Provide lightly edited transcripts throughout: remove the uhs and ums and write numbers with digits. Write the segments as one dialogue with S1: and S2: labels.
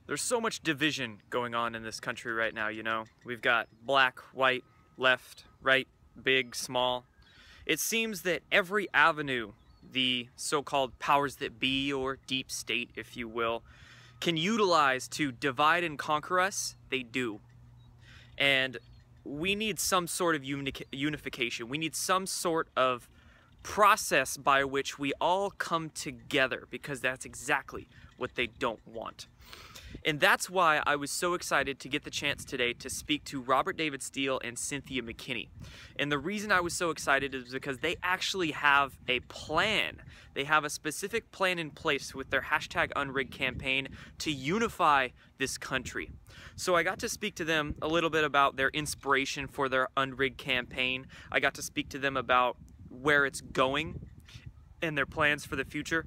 S1: There's so much division going on in this country right now, you know. We've got black, white, left, right, big, small. It seems that every avenue the so-called powers that be, or deep state, if you will, can utilize to divide and conquer us, they do. And we need some sort of unification. We need some sort of process by which we all come together, because that's exactly what they don't want. And that's why I was so excited to get the chance today to speak to Robert David Steele and Cynthia McKinney. And the reason I was so excited is because they actually have a plan. They have a specific plan in place with their #UNRIG campaign to unify this country. So I got to speak to them a little bit about their inspiration for their UNRIG campaign. I got to speak to them about where it's going and their plans for the future.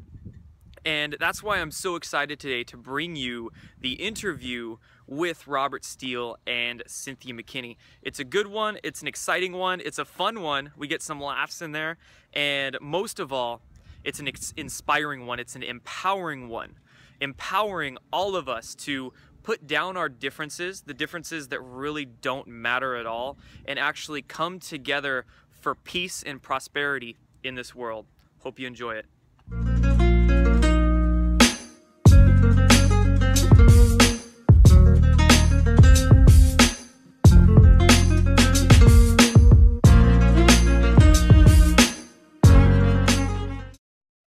S1: And that's why I'm so excited today to bring you the interview with Robert Steele and Cynthia McKinney. It's a good one, it's an exciting one, it's a fun one, we get some laughs in there, and most of all, it's an inspiring one, it's an empowering one. Empowering all of us to put down our differences, the differences that really don't matter at all, and actually come together for peace and prosperity in this world. Hope you enjoy it.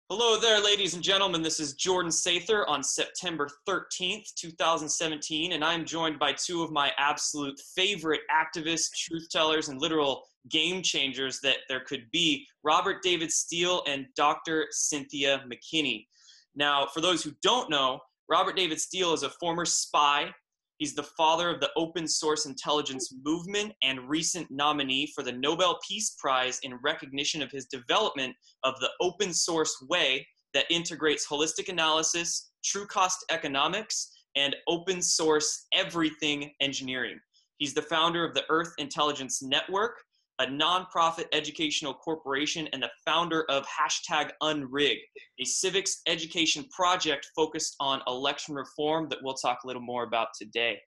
S1: Hello there, ladies and gentlemen. This is Jordan Sather on September 13th, 2017, and I'm joined by two of my absolute favorite activists, truth tellers, and literal game changers that there could be, Robert David Steele and Dr. Cynthia McKinney. Now, for those who don't know, Robert David Steele is a former spy. He's the father of the open source intelligence movement and recent nominee for the Nobel Peace Prize in recognition of his development of the open source way that integrates holistic analysis, true cost economics, and open source everything engineering. He's the founder of the Earth Intelligence Network, a nonprofit educational corporation, and the founder of #UNRIG, a civics education project focused on election reform that we'll talk a little more about today.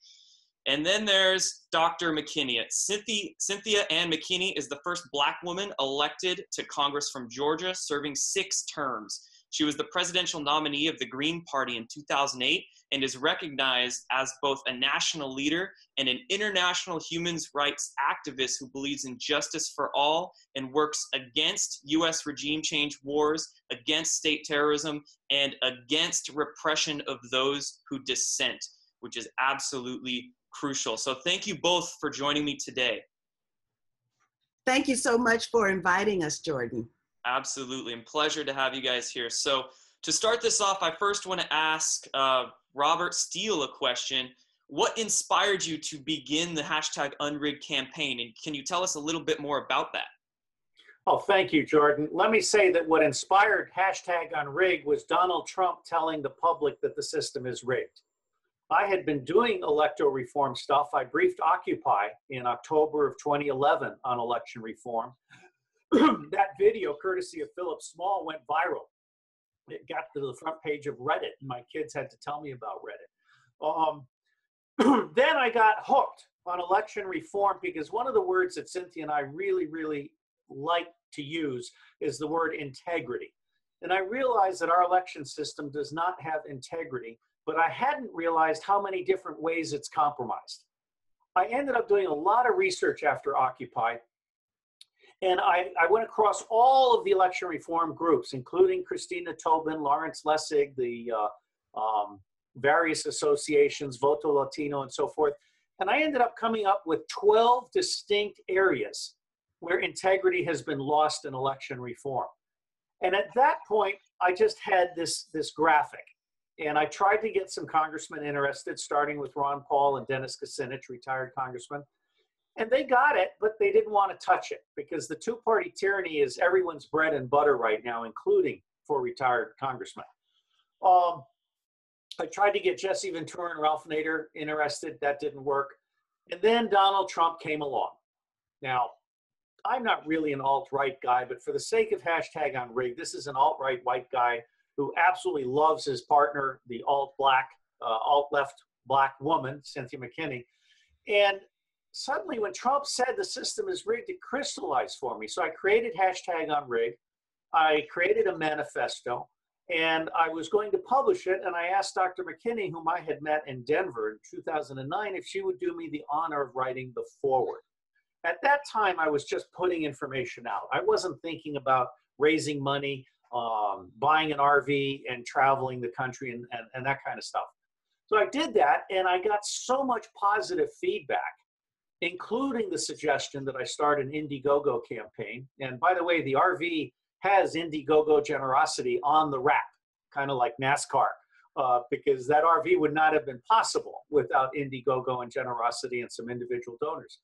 S1: And then there's Dr. McKinney. Cynthia Ann McKinney is the first Black woman elected to Congress from Georgia, serving 6 terms. She was the presidential nominee of the Green Party in 2008 and is recognized as both a national leader and an international human rights activist who believes in justice for all and works against U.S. regime change wars, against state terrorism, and against repression of those who dissent, which is absolutely crucial. So thank you both for joining me today.
S2: Thank you so much for inviting us, Jordan.
S1: Absolutely, and pleasure to have you guys here. So to start this off, I first want to ask Robert Steele a question. What inspired you to begin the #UNRIG campaign? And can you tell us a little bit more about that?
S3: Oh, thank you, Jordan. Let me say that what inspired #UNRIG was Donald Trump telling the public that the system is rigged. I had been doing electoral reform stuff. I briefed Occupy in October of 2011 on election reform. That video, courtesy of Philip Small, went viral. It got to the front page of Reddit, and my kids had to tell me about Reddit. Then I got hooked on election reform because one of the words that Cynthia and I really like to use is the word integrity. And I realized that our election system does not have integrity, but I hadn't realized how many different ways it's compromised. I ended up doing a lot of research after Occupy, and I went across all of the election reform groups, including Christina Tobin, Lawrence Lessig, the various associations, Voto Latino, and so forth. And I ended up coming up with 12 distinct areas where integrity has been lost in election reform. And at that point, I just had this graphic. And I tried to get some congressmen interested, starting with Ron Paul and Dennis Kucinich, retired congressmen. And they got it, but they didn't want to touch it because the two-party tyranny is everyone's bread and butter right now, including for retired congressmen. I tried to get Jesse Ventura and Ralph Nader interested. That didn't work. And then Donald Trump came along. Now, I'm not really an alt-right guy, but for the sake of #UNRIG, this is an alt-right white guy who absolutely loves his partner, the alt-black, alt-left Black woman, Cynthia McKinney. And suddenly when Trump said the system is rigged, it crystallized for me. So I created #UnRig. I created a manifesto, and I was going to publish it. And I asked Dr. McKinney, whom I had met in Denver in 2009, if she would do me the honor of writing the foreword. At that time, I was just putting information out. I wasn't thinking about raising money, buying an RV and traveling the country and that kind of stuff. So I did that, and I got so much positive feedback, including the suggestion that I start an Indiegogo campaign. And by the way, the RV has Indiegogo generosity on the wrap, kind of like NASCAR, because that RV would not have been possible without Indiegogo and generosity and some individual donors.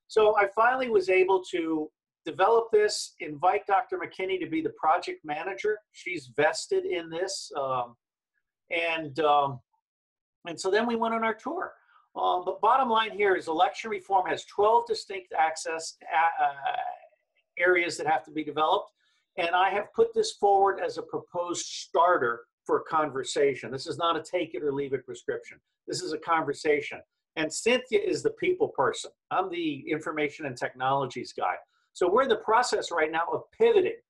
S3: So I finally was able to develop this, invite Dr. McKinney to be the project manager. She's vested in this. And so then we went on our tour. But bottom line here is election reform has 12 distinct access areas that have to be developed. And I have put this forward as a proposed starter for a conversation. This is not a take it or leave it prescription. This is a conversation. And Cynthia is the people person. I'm the information and technologies guy. So we're in the process right now of pivoting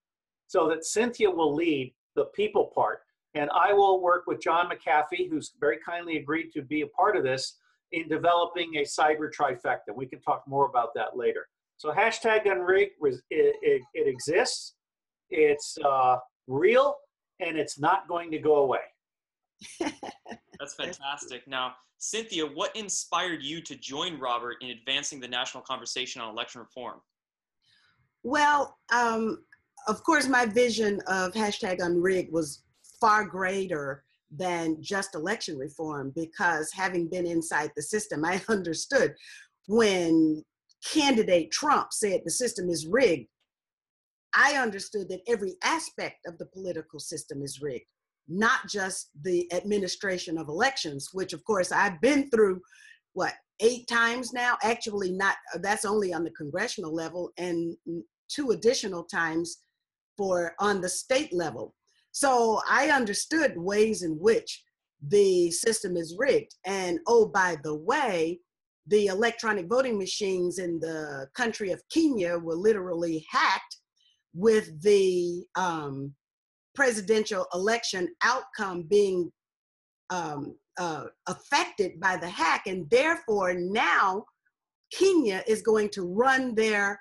S3: so that Cynthia will lead the people part. And I will work with John McAfee, who's very kindly agreed to be a part of this, in developing a cyber trifecta. We can talk more about that later. So #UnRig, it exists, it's real, and it's not going to go away.
S1: That's fantastic. Now, Cynthia, what inspired you to join Robert in advancing the national conversation on election reform?
S2: Well, of course, my vision of #UnRig was far greater than just election reform, because having been inside the system, I understood when candidate Trump said the system is rigged, I understood that every aspect of the political system is rigged, not just the administration of elections, which of course I've been through, 8 times now? Actually not, that's only on the congressional level, and 2 additional times on the state level. So I understood ways in which the system is rigged. And oh, by the way, the electronic voting machines in the country of Kenya were literally hacked, with the presidential election outcome being affected by the hack. And therefore now Kenya is going to run their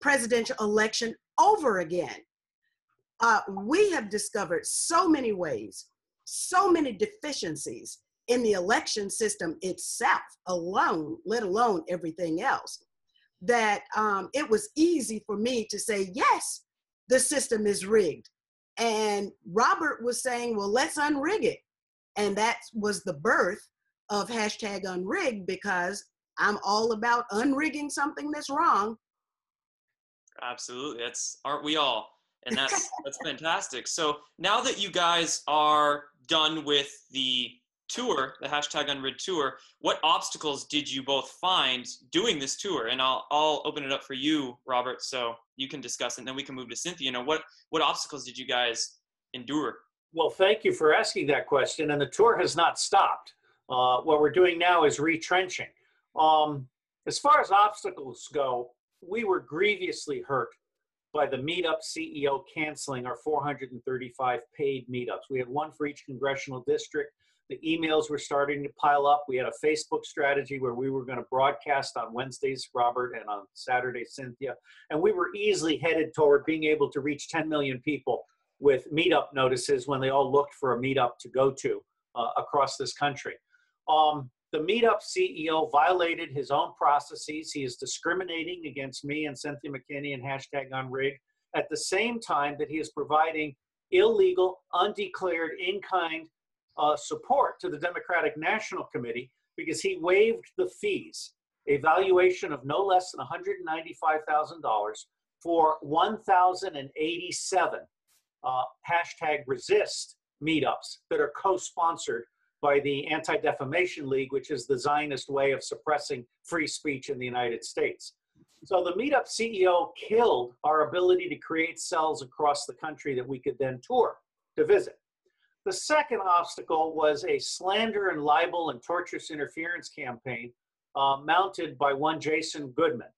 S2: presidential election over again. We have discovered so many ways, so many deficiencies in the election system itself alone, let alone everything else, that it was easy for me to say, yes, the system is rigged. And Robert was saying, well, let's unrig it. And that was the birth of #UnRig, because I'm all about unrigging something that's wrong.
S1: Absolutely. Aren't we all? And that's fantastic. So now that you guys are done with the tour, the #UnRig tour, what obstacles did you both find doing this tour? And I'll open it up for you, Robert, so you can discuss it, and then we can move to Cynthia. What obstacles did you guys endure?
S3: Well, thank you for asking that question. And the tour has not stopped. What we're doing now is retrenching. As far as obstacles go, we were grievously hurt by the meetup CEO canceling our 435 paid meetups. We had one for each congressional district. The emails were starting to pile up. We had a Facebook strategy where we were going to broadcast on Wednesdays, Robert, and on Saturdays, Cynthia. And we were easily headed toward being able to reach 10 million people with meetup notices when they all looked for a meetup to go to across this country. The meetup CEO violated his own processes. He is discriminating against me and Cynthia McKinney and #UnRig at the same time that he is providing illegal, undeclared, in-kind support to the Democratic National Committee, because he waived the fees, a valuation of no less than $195,000 for 1,087 #resist meetups that are co-sponsored by the Anti-Defamation League, which is the Zionist way of suppressing free speech in the United States. So the meetup CEO killed our ability to create cells across the country that we could then tour to visit. The second obstacle was a slander and libel and tortious interference campaign mounted by one Jason Goodman.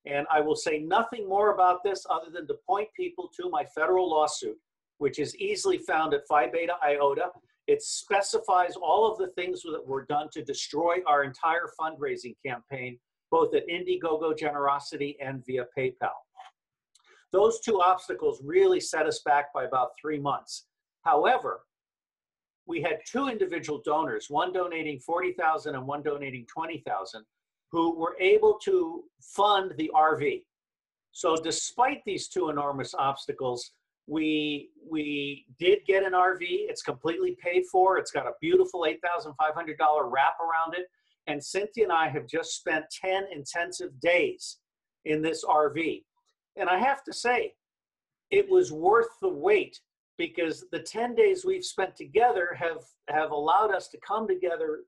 S3: And I will say nothing more about this other than to point people to my federal lawsuit, which is easily found at Phi Beta Iota. It specifies all of the things that were done to destroy our entire fundraising campaign, both at Indiegogo Generosity and via PayPal. Those two obstacles really set us back by about 3 months. However, we had two individual donors, one donating $40,000 and one donating $20,000, who were able to fund the RV. So despite these two enormous obstacles, we did get an RV. It's completely paid for. It's got a beautiful $8,500 wrap around it. And Cynthia and I have just spent 10 intensive days in this RV. And I have to say, it was worth the wait, because the 10 days we've spent together have allowed us to come together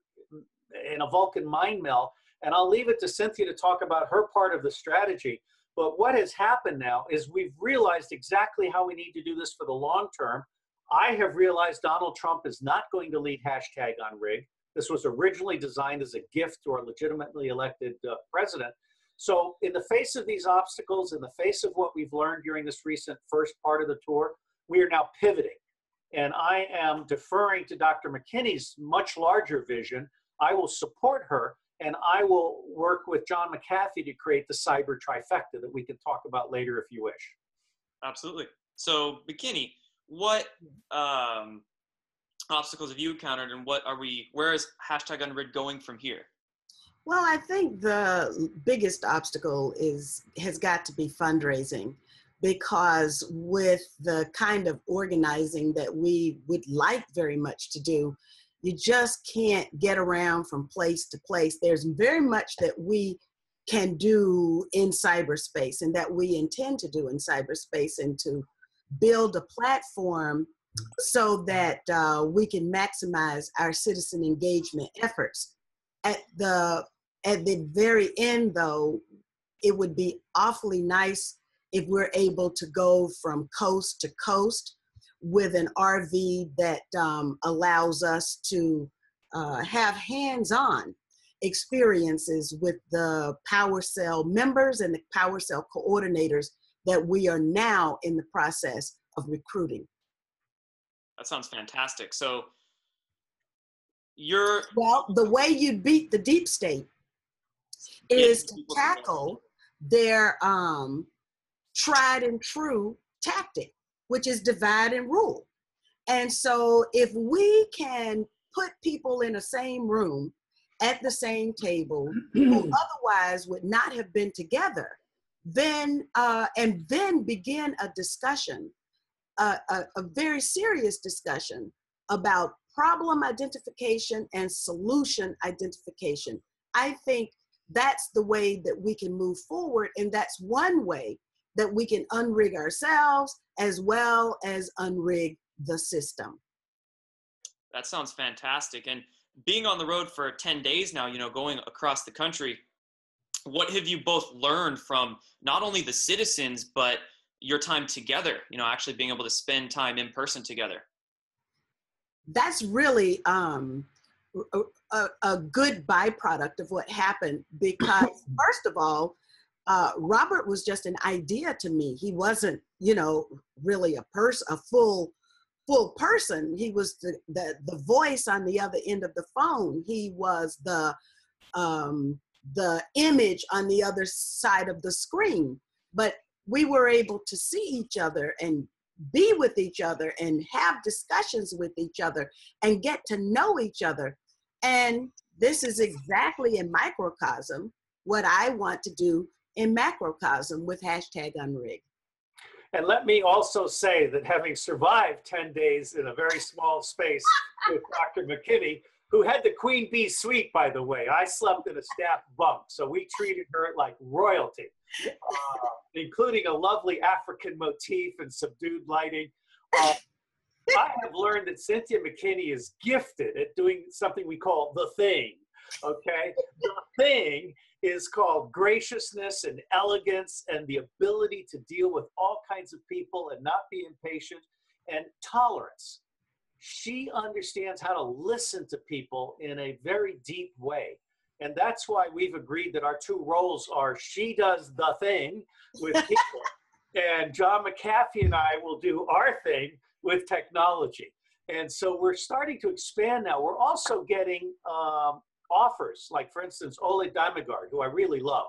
S3: in a Vulcan mind meld. And I'll leave it to Cynthia to talk about her part of the strategy. But what has happened now is we've realized exactly how we need to do this for the long term. I have realized Donald Trump is not going to lead #UnRig. This was originally designed as a gift to our legitimately elected president. So in the face of these obstacles, in the face of what we've learned during this recent first part of the tour, we are now pivoting. And I am deferring to Dr. McKinney's much larger vision. I will support her, and I will work with John McAfee to create the cyber trifecta that we can talk about later if you wish.
S1: Absolutely. So McKinney, what obstacles have you encountered, and where is #UnRig going from here?
S2: Well, I think the biggest obstacle has got to be fundraising, because with the kind of organizing that we would like very much to do, you just can't get around from place to place. There's very much that we can do in cyberspace and that we intend to do in cyberspace, and to build a platform so that we can maximize our citizen engagement efforts. At the very end, though, it would be awfully nice if we're able to go from coast to coast with an RV that allows us to have hands-on experiences with the PowerCell members and the PowerCell coordinators that we are now in the process of recruiting.
S1: That sounds fantastic. So
S2: well, the way you beat the deep state is to tackle their tried and true tactic, which is divide and rule. And so if we can put people in the same room at the same table who otherwise would not have been together, then and then begin a discussion, a very serious discussion about problem identification and solution identification. I think that's the way that we can move forward, and that's one way that we can unrig ourselves as well as unrig the system.
S1: That sounds fantastic. And being on the road for 10 days now, going across the country, what have you both learned from not only the citizens, but your time together, actually being able to spend time in person together?
S2: That's really a good byproduct of what happened, because first of all, Robert was just an idea to me. He wasn't, really a full person. He was the voice on the other end of the phone. He was the image on the other side of the screen. But we were able to see each other and be with each other and have discussions with each other and get to know each other. And this is exactly in microcosm what I want to do in macrocosm with #UnRig.
S3: And let me also say that having survived 10 days in a very small space with Dr. McKinney, who had the Queen Bee suite, by the way, I slept in a staff bunk, so we treated her like royalty, including a lovely African motif and subdued lighting. I have learned that Cynthia McKinney is gifted at doing something we call the thing, okay? The thing is called graciousness and elegance and the ability to deal with all kinds of people and not be impatient, and tolerance. she understands how to listen to people in a very deep way. And that's why we've agreed that our two roles are she does the thing with people, and John McAfee and I will do our thing with technology. And so we're starting to expand now. We're also getting offers, like for instance, Oleg Dimegard, who I really love.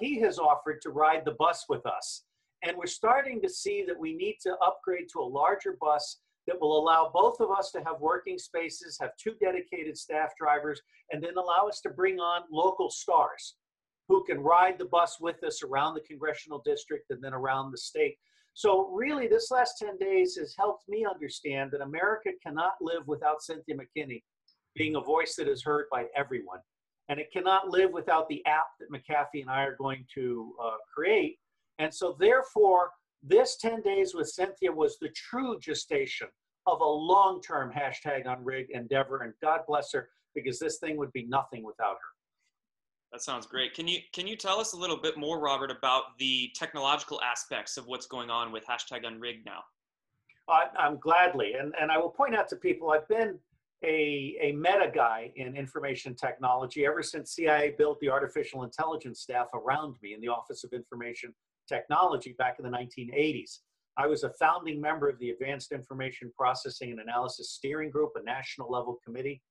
S3: He has offered to ride the bus with us. And we're starting to see that we need to upgrade to a larger bus that will allow both of us to have working spaces, have 2 dedicated staff drivers, and then allow us to bring on local stars who can ride the bus with us around the congressional district and then around the state. So really, this last 10 days has helped me understand that America cannot live without Cynthia McKinney being a voice that is heard by everyone. And it cannot live without the app that McAfee and I are going to create. And so therefore, this 10 days with Cynthia was the true gestation of a long-term #UnRig endeavor. And God bless her, because this thing would be nothing without her.
S1: That sounds great. Can you tell us a little bit more, Robert, about the technological aspects of what's going on with #UnRig now?
S3: I'm gladly, and I will point out to people, I've been a meta guy in information technology ever since CIA built the artificial intelligence staff around me in the Office of Information Technology back in the 1980s. I was a founding member of the Advanced Information Processing and Analysis Steering Group, a national level committee.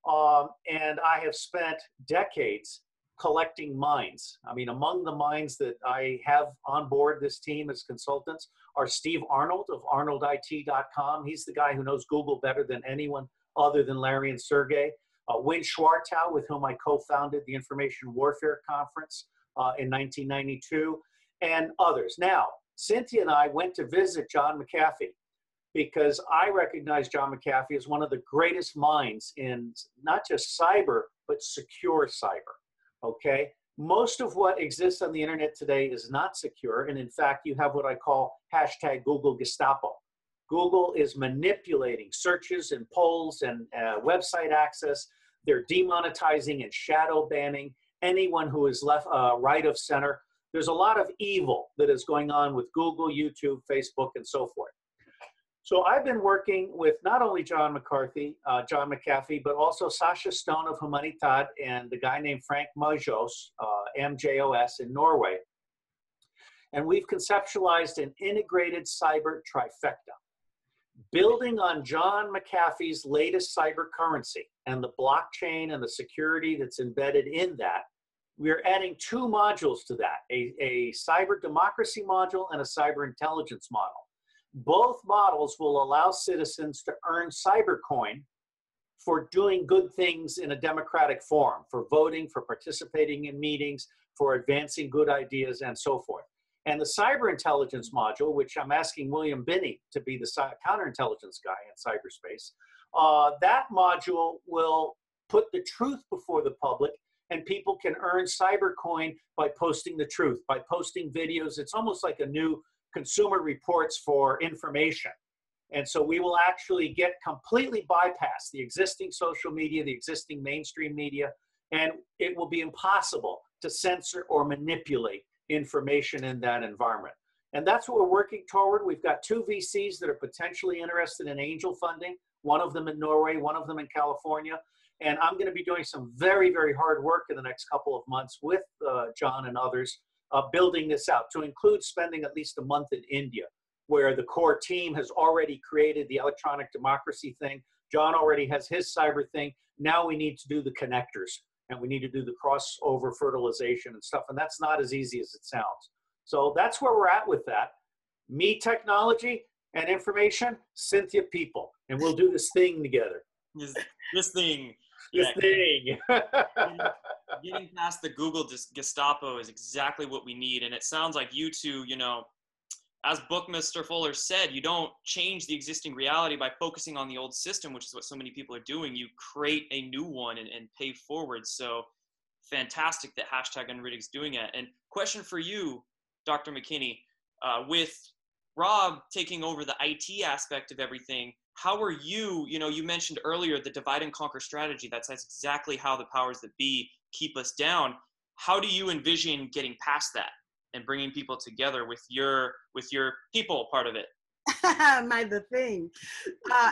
S3: And I have spent decades collecting minds. I mean, among the minds that I have on board this team as consultants are Steve Arnold of ArnoldIT.com. He's the guy who knows Google better than anyone other than Larry and Sergey. Win Schwartow, with whom I co-founded the Information Warfare Conference in 1992, and others. Now, Cynthia and I went to visit John McAfee because I recognize John McAfee as one of the greatest minds in not just cyber, but secure cyber, okay? Most of what exists on the internet today is not secure, and in fact, you have what I call #Google Gestapo. Google is manipulating searches and polls and website access. They're demonetizing and shadow banning anyone who is left right of center. There's a lot of evil that is going on with Google, YouTube, Facebook, and so forth. So I've been working with not only John McAfee, but also Sasha Stone of Humanitad and the guy named Frank Mjos, MJOS in Norway. And we've conceptualized an integrated cyber trifecta. Building on John McAfee's latest cyber currency and the blockchain and the security that's embedded in that, we're adding 2 modules to that, a cyber democracy module and a cyber intelligence model. Both models will allow citizens to earn cybercoin for doing good things in a democratic forum, for voting, for participating in meetings, for advancing good ideas, and so forth. And the cyber intelligence module, which I'm asking William Binney to be the counterintelligence guy in cyberspace, that module will put the truth before the public, and people can earn cybercoin by posting the truth, by posting videos. It's almost like a new Consumer Reports for information. And so we will actually completely bypass the existing social media, the existing mainstream media, and it will be impossible to censor or manipulate information in that environment. And that's what we're working toward. We've got 2 VCs that are potentially interested in angel funding, one of them in Norway, one of them in California. And I'm going to be doing some very, very hard work in the next couple of months with John and others, building this out, to include spending at least a month in India, where the core team has already created the electronic democracy thing. John already has his cyber thing. Now we need to do the connectors, and we need to do the crossover fertilization and stuff. And that's not as easy as it sounds. So that's where we're at with that. Me, technology and information, Cynthia, people. And we'll do this thing together.
S1: This thing.
S3: This thing.
S1: Getting past the Google Gestapo is exactly what we need. And it sounds like you two, as Bookmaster Fuller said, you don't change the existing reality by focusing on the old system, which is what so many people are doing. You create a new one and pay forward. So fantastic that #UnRig is doing it. And question for you, Dr. McKinney, with Rob taking over the IT aspect of everything, how are you, you mentioned earlier the divide and conquer strategy. That's exactly how the powers that be keep us down. How do you envision getting past that and bringing people together with your people part of it?
S2: The thing.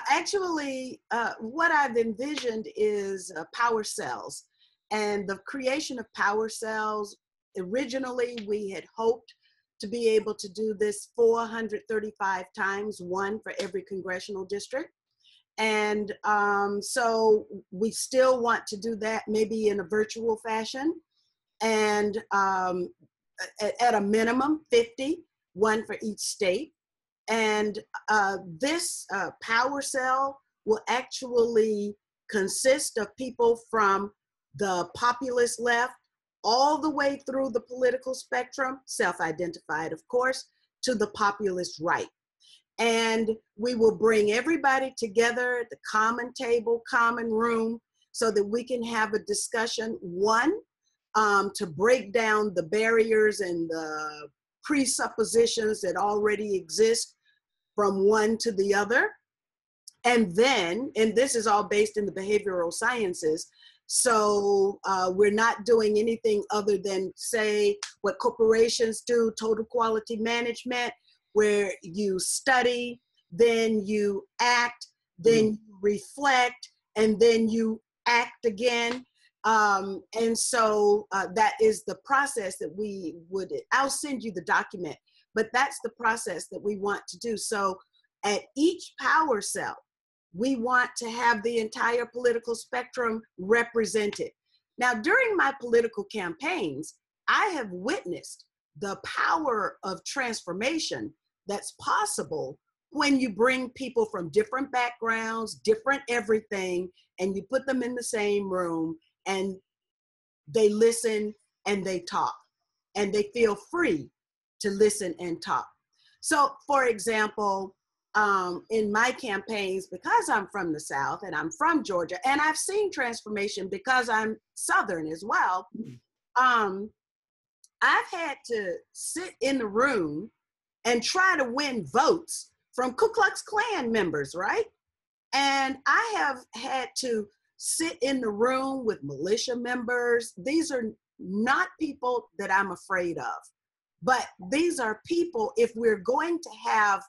S2: Actually, what I've envisioned is power cells. And the creation of power cells, originally we had hoped to be able to do this 435 times, one for every congressional district. And so we still want to do that, maybe in a virtual fashion. And at a minimum, 50, one for each state. And this power cell will actually consist of people from the populist left all the way through the political spectrum, self-identified, of course, to the populist right. And we will bring everybody together at the common table, common room, so that we can have a discussion, one, to break down the barriers and the presuppositions that already exist from one to the other. And then, and this is all based in the behavioral sciences, so we're not doing anything other than say what corporations do, total quality management, where you study, then you act, then you reflect, and then you act again. And so that is the process that we would, I'll send you the document, but that's the process that we want to do. So at each power cell, we want to have the entire political spectrum represented. Now, during my political campaigns, I have witnessed the power of transformation that's possible when you bring people from different backgrounds, different everything, and you put them in the same room and they listen and they talk and they feel free to listen and talk. So for example, in my campaigns, because I'm from the South and I'm from Georgia, and I've seen transformation because I'm Southern as well, I've had to sit in the room and try to win votes from Ku Klux Klan members, right? And I have had to sit in the room with militia members. These are not people that I'm afraid of, but these are people, if we're going to have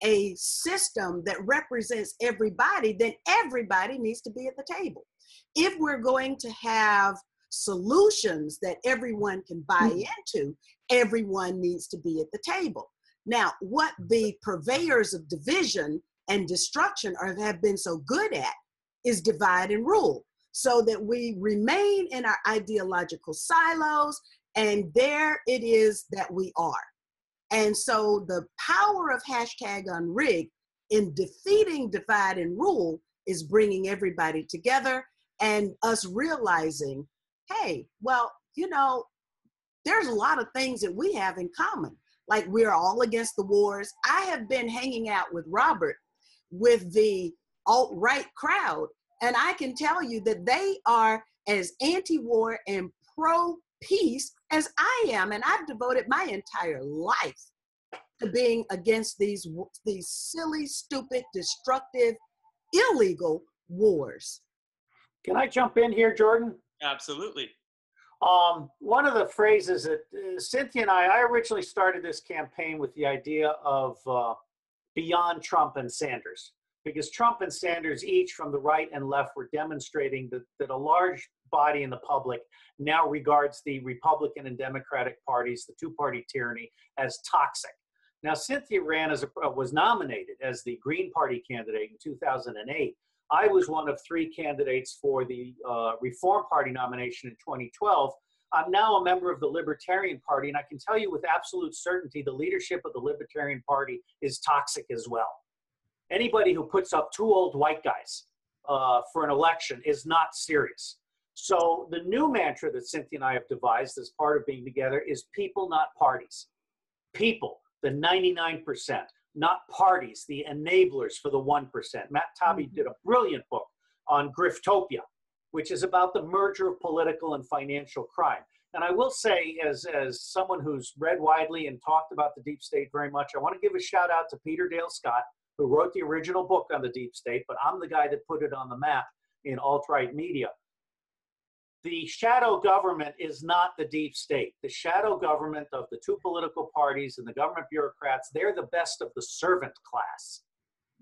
S2: a system that represents everybody, then everybody needs to be at the table. If we're going to have solutions that everyone can buy into, everyone needs to be at the table. Now, what the purveyors of division and destruction have been so good at is divide and rule, so that we remain in our ideological silos, and there it is that we are. And so the power of #UNRIG in defeating divide and rule is bringing everybody together and us realizing, hey, well, you know, there's a lot of things that we have in common. Like, we're all against the wars. I have been hanging out with Robert with the alt-right crowd, and I can tell you that they are as anti-war and pro-peace as I am, and I've devoted my entire life to being against these silly, stupid, destructive, illegal wars.
S3: Can I jump in here, Jordan?
S1: Absolutely.
S3: One of the phrases that Cynthia and I originally started this campaign with the idea of beyond Trump and Sanders, because Trump and Sanders, each from the right and left, were demonstrating that a large body in the public now regards the Republican and Democratic parties, the two-party tyranny, as toxic. Now, Cynthia was nominated as the Green Party candidate in 2008. I was one of 3 candidates for the Reform Party nomination in 2012. I'm now a member of the Libertarian Party, and I can tell you with absolute certainty the leadership of the Libertarian Party is toxic as well. Anybody who puts up 2 old white guys for an election is not serious. So the new mantra that Cynthia and I have devised as part of being together is people, not parties. People, the 99%. Not parties, the enablers for the 1%. Matt Taibbi did a brilliant book on Griftopia, which is about the merger of political and financial crime. And I will say, as someone who's read widely and talked about the deep state very much, I want to give a shout out to Peter Dale Scott, who wrote the original book on the deep state, but I'm the guy that put it on the map in alt-right media. the shadow government is not the deep state. The shadow government of the two political parties and the government bureaucrats, they're the best of the servant class.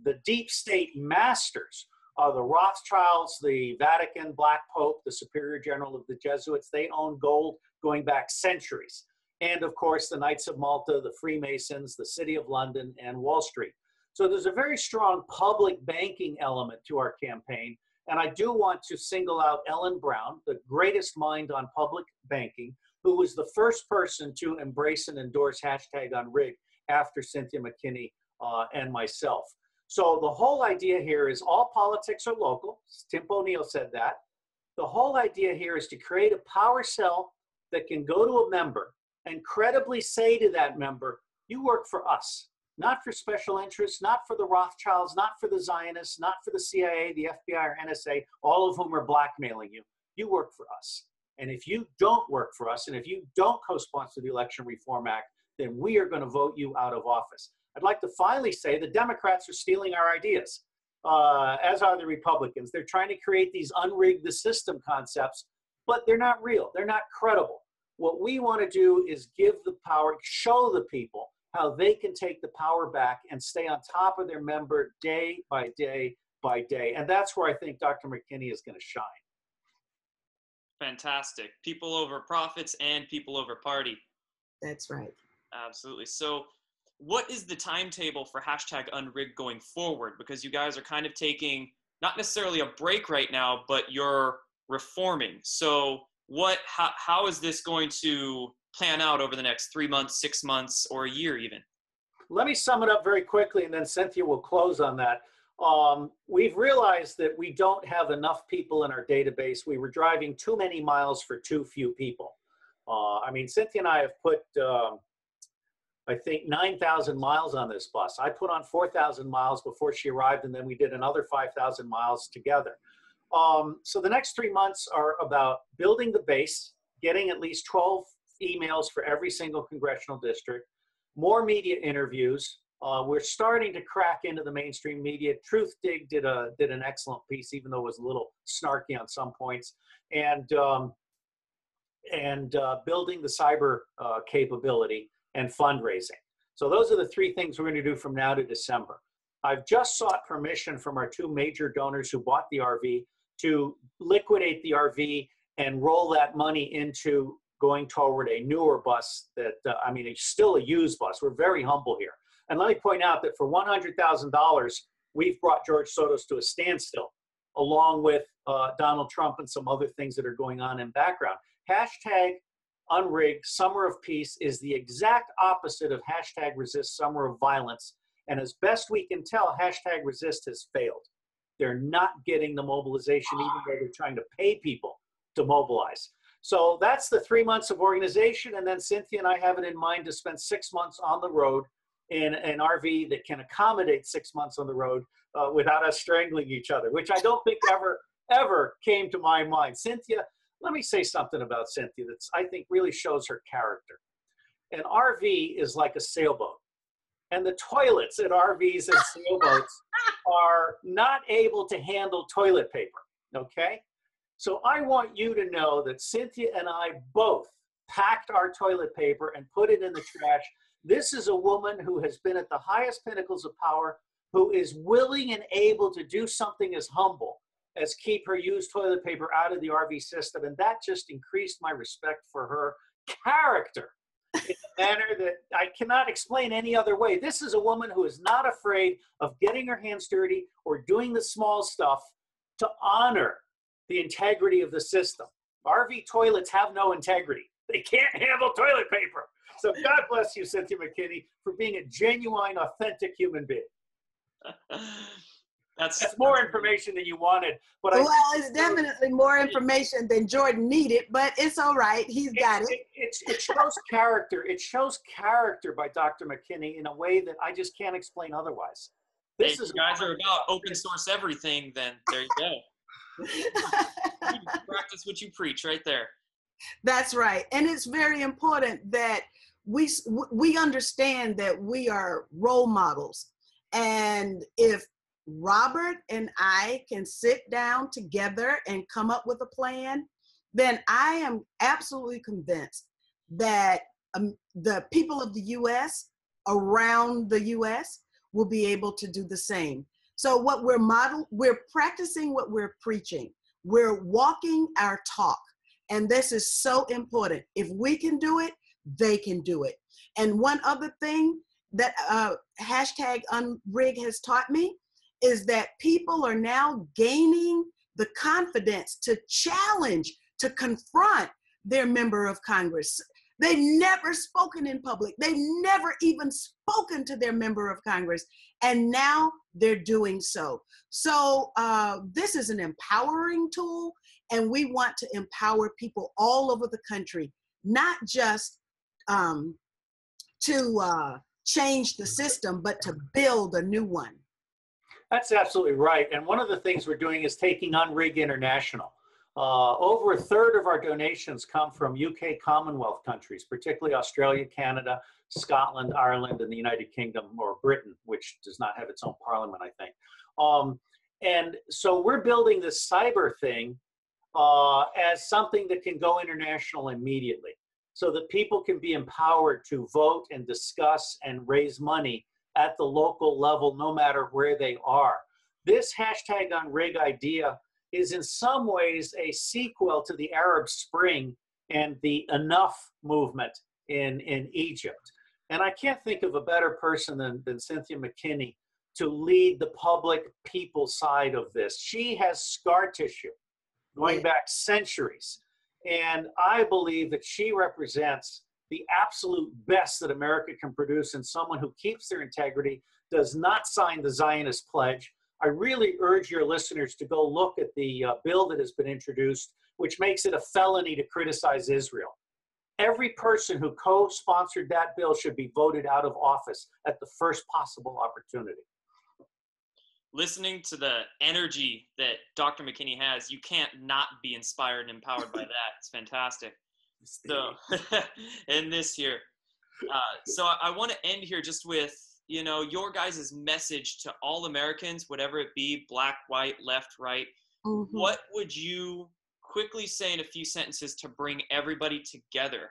S3: The deep state masters are the Rothschilds, the Vatican, Black Pope, the Superior General of the Jesuits. They own gold going back centuries. And of course, the Knights of Malta, the Freemasons, the City of London, and Wall Street. So there's a very strong public banking element to our campaign. And I do want to single out Ellen Brown, the greatest mind on public banking, who was the first person to embrace and endorse #UnRig after Cynthia McKinney and myself. So the whole idea here is all politics are local. Tim O'Neill said that. The whole idea here is to create a power cell that can go to a member and credibly say to that member, you work for us. Not for special interests, not for the Rothschilds, not for the Zionists, not for the CIA, the FBI, or NSA, all of whom are blackmailing you. You work for us. And if you don't work for us, and if you don't co-sponsor the Election Reform Act, then we are going to vote you out of office. I'd like to finally say the Democrats are stealing our ideas, as are the Republicans. They're trying to create these unrig the system concepts, but they're not real. They're not credible. What we want to do is give the power, show the people how they can take the power back and stay on top of their member day by day by day. And that's where I think Dr. McKinney is going to shine.
S1: Fantastic. People over profits and people over party.
S2: That's right.
S1: Absolutely. So what is the timetable for #UnRig going forward? Because you guys are kind of taking, not necessarily a break right now, but you're reforming. So how is this going to plan out over the next 3 months, 6 months, or a year even?
S3: Let me sum it up very quickly, and then Cynthia will close on that. We've realized that we don't have enough people in our database. We were driving too many miles for too few people. I mean, Cynthia and I have put, I think, 9,000 miles on this bus. I put on 4,000 miles before she arrived, and then we did another 5,000 miles together. So the next 3 months are about building the base, getting at least 12 emails for every single congressional district, more media interviews. We're starting to crack into the mainstream media. Truthdig did an excellent piece, even though it was a little snarky on some points, and building the cyber capability and fundraising. So those are the three things we're going to do from now to December. I've just sought permission from our two major donors who bought the RV to liquidate the RV and roll that money into going toward a newer bus that, I mean, it's still a used bus. We're very humble here. And let me point out that for $100,000, we've brought George Soros to a standstill, along with Donald Trump and some other things that are going on in background. #UnRig, Summer of Peace, is the exact opposite of #resist Summer of Violence. And as best we can tell, #resist has failed. They're not getting the mobilization, even though they're trying to pay people to mobilize. So that's the 3 months of organization. And then Cynthia and I have it in mind to spend 6 months on the road in an RV that can accommodate 6 months on the road without us strangling each other, which I don't think ever came to my mind. Cynthia, let me say something about Cynthia that I think really shows her character. An RV is like a sailboat. And the toilets at RVs and sailboats are not able to handle toilet paper, okay? So I want you to know that Cynthia and I both packed our toilet paper and put it in the trash. This is a woman who has been at the highest pinnacles of power, who is willing and able to do something as humble as keep her used toilet paper out of the RV system. And that just increased my respect for her character in a manner that I cannot explain any other way. This is a woman who is not afraid of getting her hands dirty or doing the small stuff to honor the integrity of the system. RV toilets have no integrity. They can't handle toilet paper. So God bless you, Cynthia McKinney, for being a genuine, authentic human being. That's more information than you wanted. But
S2: well, it's definitely more information than Jordan needed, but it's all right. He's got it.
S3: It shows character. It shows character by Dr. McKinney in a way that I just can't explain otherwise.
S1: This is, you guys are about open source everything, then there you go. You practice what you preach right there.
S2: That's right. And it's very important that we understand that we are role models. And if Robert and I can sit down together and come up with a plan, then I am absolutely convinced that the people of the US, around the US, will be able to do the same. So what we're practicing what we're preaching. We're walking our talk. And this is so important. If we can do it, they can do it. And one other thing that hashtag UNRIG has taught me is that people are now gaining the confidence to challenge, to confront their member of Congress. They've never spoken in public. They've never even spoken to their member of Congress. And now they're doing so. So this is an empowering tool, and we want to empower people all over the country, not just to change the system, but to build a new one.
S3: That's absolutely right. And one of the things we're doing is taking UNRIG International. Over a third of our donations come from UK Commonwealth countries, particularly Australia, Canada, Scotland, Ireland, and the United Kingdom, or Britain, which does not have its own parliament, I think. And so we're building this cyber thing as something that can go international immediately, so that people can be empowered to vote and discuss and raise money at the local level, no matter where they are. This hashtag UNRIG idea is in some ways a sequel to the Arab Spring and the Enough movement in Egypt. And I can't think of a better person than Cynthia McKinney to lead the public people side of this. She has scar tissue going back centuries. And I believe that she represents the absolute best that America can produce, and someone who keeps their integrity, does not sign the Zionist pledge. I really urge your listeners to go look at the bill that has been introduced, which makes it a felony to criticize Israel. Every person who co-sponsored that bill should be voted out of office at the first possible opportunity.
S1: Listening to the energy that Dr. McKinney has, you can't not be inspired and empowered by that. It's fantastic. So, and this here. So I want to end here just with, you know, your guys' message to all Americans, whatever it be, black, white, left, right. Mm-hmm. What would you quickly say in a few sentences to bring everybody together?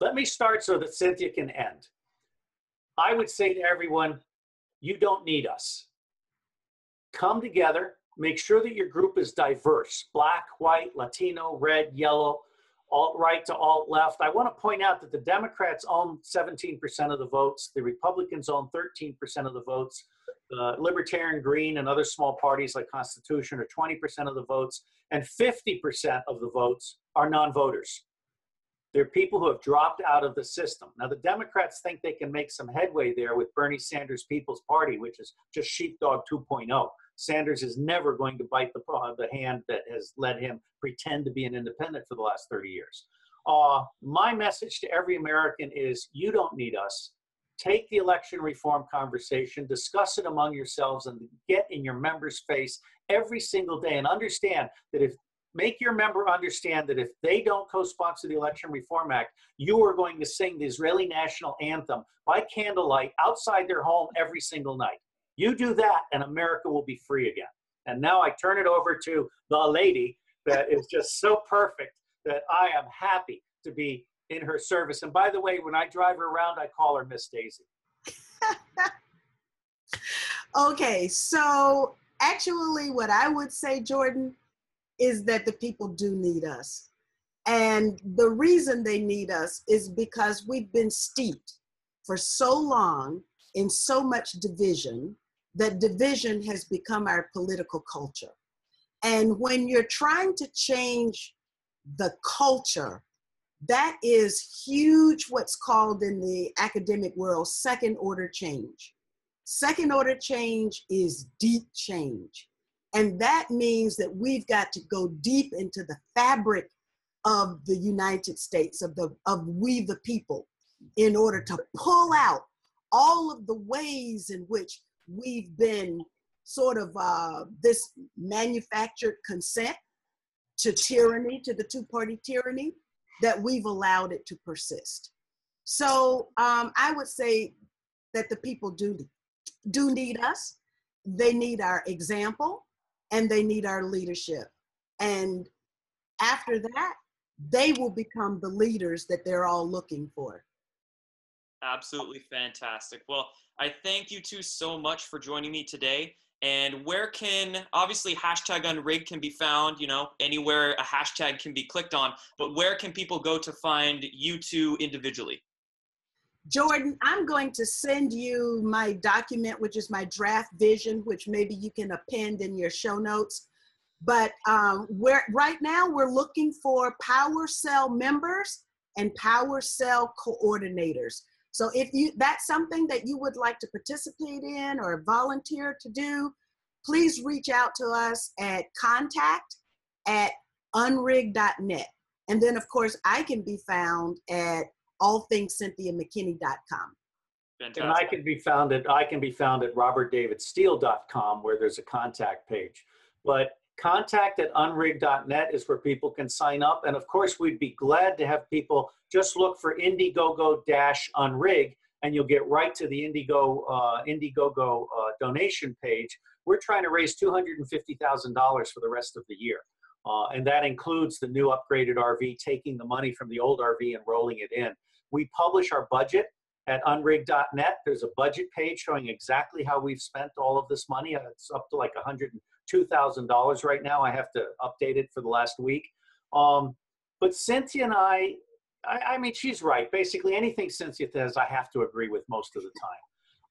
S3: Let me start so that Cynthia can end. I would say to everyone, you don't need us. Come together, make sure that your group is diverse, black, white, Latino, red, yellow, alt-right to alt-left. I want to point out that the Democrats own 17% of the votes, the Republicans own 13% of the votes, the Libertarian, Green, and other small parties like Constitution are 20% of the votes, and 50% of the votes are non-voters. They're people who have dropped out of the system. Now, the Democrats think they can make some headway there with Bernie Sanders' People's Party, which is just sheepdog 2.0. Sanders is never going to bite the hand that has let him pretend to be an independent for the last 30 years. My message to every American is, you don't need us. Take the election reform conversation, discuss it among yourselves, and get in your members' face every single day, and understand that make your member understand that if they don't co-sponsor the Election Reform Act, you are going to sing the Israeli national anthem by candlelight outside their home every single night. You do that, and America will be free again. And now I turn it over to the lady that is just so perfect that I am happy to be in her service. And by the way, when I drive her around, I call her Miss Daisy.
S2: Okay, so actually what I would say, Jordan, is that the people do need us. And the reason they need us is because we've been steeped for so long in so much division that division has become our political culture. And when you're trying to change the culture, that is huge, what's called in the academic world, second order change. Second order change is deep change. And that means that we've got to go deep into the fabric of the United States, of we the people, in order to pull out all of the ways in which we've been sort of this manufactured consent to tyranny, to the two-party tyranny, that we've allowed it to persist. So I would say that the people do need us. They need our example, and they need our leadership. And after that, they will become the leaders that they're all looking for.
S1: Absolutely fantastic. Well, I thank you two so much for joining me today. And where can, obviously hashtag UNRIG can be found, you know, anywhere a hashtag can be clicked on, but where can people go to find you two individually?
S2: Jordan, I'm going to send you my document, which is my draft vision, which maybe you can append in your show notes. But right now we're looking for Power Cell members and Power Cell coordinators. So if that's something that you would like to participate in or volunteer to do, please reach out to us at contact@unrig.net. And then of course I can be found at allthingscynthiamckinney.com.
S1: Fantastic.
S3: And I can be found at robertdavidsteele.com, where there's a contact page. But contact@unrig.net is where people can sign up. And of course, we'd be glad to have people just look for Indiegogo-Unrig, and you'll get right to the Indiegogo donation page. We're trying to raise $250,000 for the rest of the year. And that includes the new upgraded RV, taking the money from the old RV and rolling it in. We publish our budget at unrig.net. There's a budget page showing exactly how we've spent all of this money. It's up to like $102,000 right now. I have to update it for the last week. But Cynthia and I mean, she's right. Basically, anything Cynthia says, I have to agree with most of the time.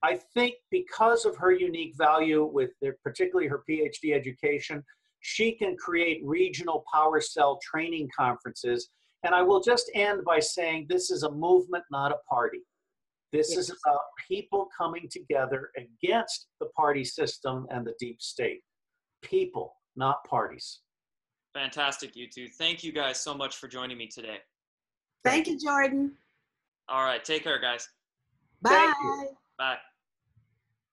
S3: I think because of her unique value with particularly her PhD education, she can create regional power cell training conferences. And I will just end by saying this is a movement, not a party. This is about people coming together against the party system and the deep state. People, not parties.
S1: Fantastic, you two. Thank you guys so much for joining me today.
S2: Thank you, Jordan.
S1: All right, take care, guys.
S2: Bye.
S1: Bye.